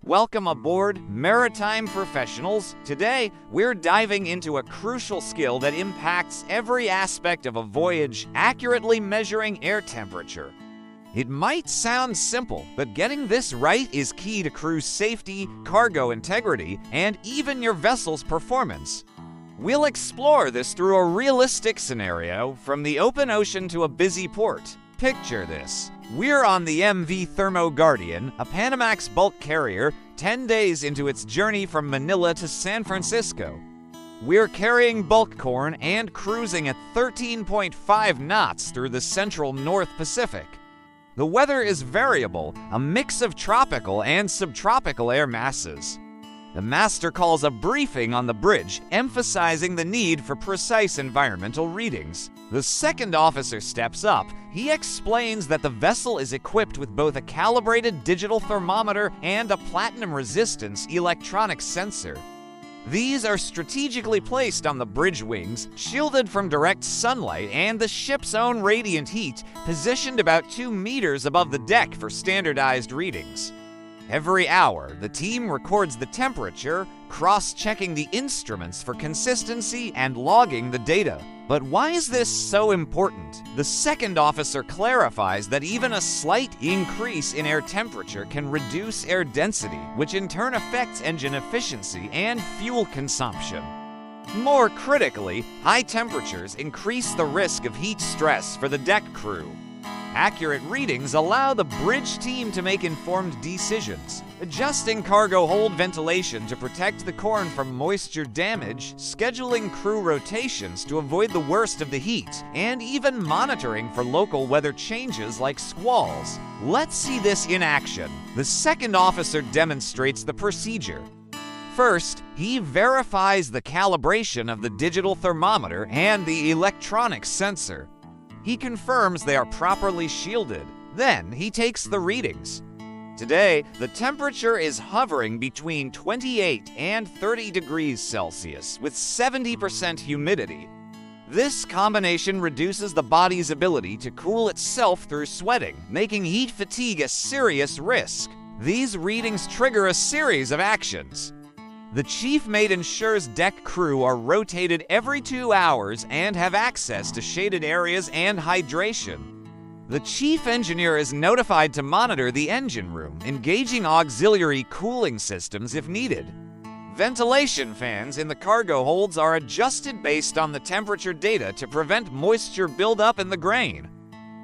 Welcome aboard, maritime professionals. Today, we're diving into a crucial skill that impacts every aspect of a voyage, accurately measuring air temperature. It might sound simple, but getting this right is key to crew safety, cargo integrity, and even your vessel's performance. We'll explore this through a realistic scenario, from the open ocean to a busy port. Picture this. We're on the MV Thermo Guardian, a Panamax bulk carrier, 10 days into its journey from Manila to San Francisco. We're carrying bulk corn and cruising at 13.5 knots through the central North Pacific. The weather is variable, a mix of tropical and subtropical air masses. The master calls a briefing on the bridge, emphasizing the need for precise environmental readings. The second officer steps up. He explains that the vessel is equipped with both a calibrated digital thermometer and a platinum resistance electronic sensor. These are strategically placed on the bridge wings, shielded from direct sunlight and the ship's own radiant heat, positioned about 2 meters above the deck for standardized readings. Every hour, the team records the temperature, cross-checking the instruments for consistency and logging the data. But why is this so important? The second officer clarifies that even a slight increase in air temperature can reduce air density, which in turn affects engine efficiency and fuel consumption. More critically, high temperatures increase the risk of heat stress for the deck crew. Accurate readings allow the bridge team to make informed decisions, adjusting cargo hold ventilation to protect the corn from moisture damage, scheduling crew rotations to avoid the worst of the heat, and even monitoring for local weather changes like squalls. Let's see this in action. The second officer demonstrates the procedure. First, he verifies the calibration of the digital thermometer and the electronic sensor. He confirms they are properly shielded. Then he takes the readings. Today, the temperature is hovering between 28 and 30 degrees Celsius with 70% humidity. This combination reduces the body's ability to cool itself through sweating, making heat fatigue a serious risk. These readings trigger a series of actions. The chief mate ensures deck crew are rotated every 2 hours and have access to shaded areas and hydration. The chief engineer is notified to monitor the engine room, engaging auxiliary cooling systems if needed. Ventilation fans in the cargo holds are adjusted based on the temperature data to prevent moisture buildup in the grain.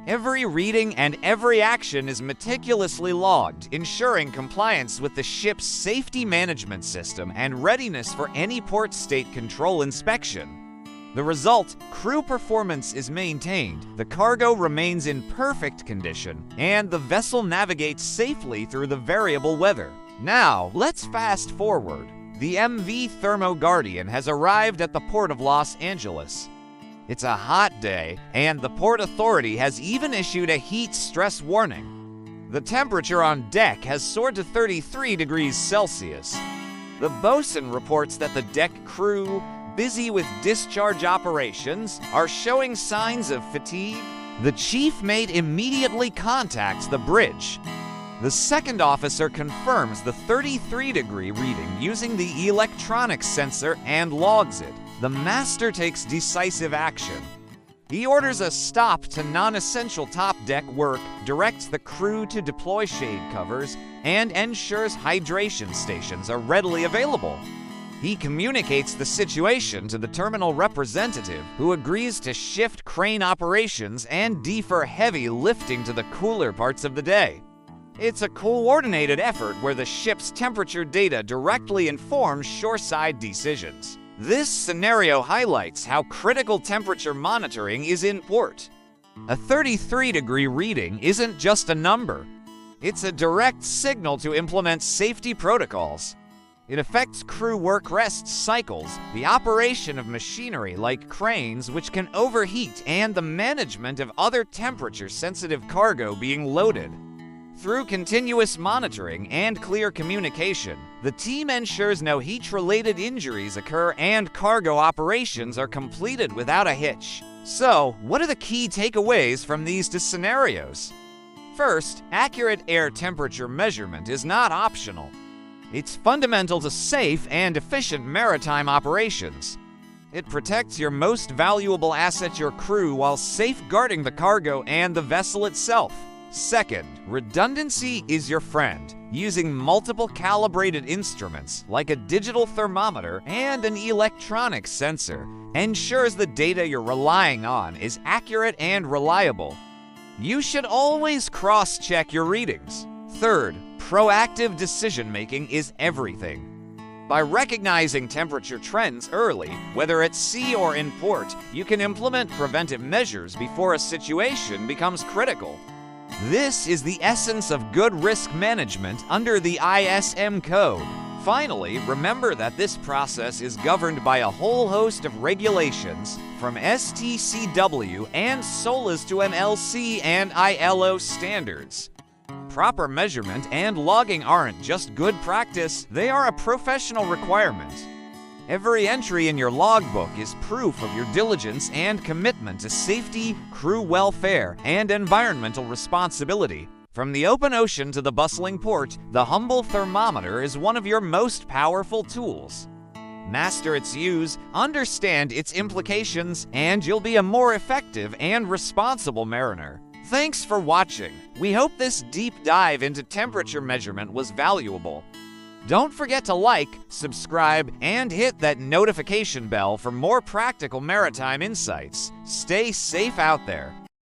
Every reading and every action is meticulously logged, ensuring compliance with the ship's safety management system and readiness for any port state control inspection. The result, crew performance is maintained, the cargo remains in perfect condition, and the vessel navigates safely through the variable weather. Now, let's fast forward. The MV Thermo Guardian has arrived at the port of Los Angeles. It's a hot day, and the Port Authority has even issued a heat stress warning. The temperature on deck has soared to 33 degrees Celsius. The bosun reports that the deck crew, busy with discharge operations, are showing signs of fatigue. The chief mate immediately contacts the bridge. The second officer confirms the 33-degree reading using the electronic sensor and logs it. The master takes decisive action. He orders a stop to non-essential top deck work, directs the crew to deploy shade covers, and ensures hydration stations are readily available. He communicates the situation to the terminal representative, who agrees to shift crane operations and defer heavy lifting to the cooler parts of the day. It's a coordinated effort where the ship's temperature data directly informs shoreside decisions. This scenario highlights how critical temperature monitoring is in port. A 33-degree reading isn't just a number. It's a direct signal to implement safety protocols. It affects crew work-rest cycles, the operation of machinery like cranes which can overheat, and the management of other temperature-sensitive cargo being loaded. Through continuous monitoring and clear communication, the team ensures no heat-related injuries occur and cargo operations are completed without a hitch. So, what are the key takeaways from these two scenarios? First, accurate air temperature measurement is not optional. It's fundamental to safe and efficient maritime operations. It protects your most valuable asset, your crew, while safeguarding the cargo and the vessel itself. Second, redundancy is your friend. Using multiple calibrated instruments, like a digital thermometer and an electronic sensor, ensures the data you're relying on is accurate and reliable. You should always cross-check your readings. Third, proactive decision-making is everything. By recognizing temperature trends early, whether at sea or in port, you can implement preventive measures before a situation becomes critical. This is the essence of good risk management under the ISM code. Finally, remember that this process is governed by a whole host of regulations, from STCW and SOLAS to MLC and ILO standards. Proper measurement and logging aren't just good practice, they are a professional requirement. Every entry in your logbook is proof of your diligence and commitment to safety, crew welfare, and environmental responsibility. From the open ocean to the bustling port, the humble thermometer is one of your most powerful tools. Master its use, understand its implications, and you'll be a more effective and responsible mariner. Thanks for watching. We hope this deep dive into temperature measurement was valuable. Don't forget to like, subscribe, and hit that notification bell for more practical maritime insights. Stay safe out there.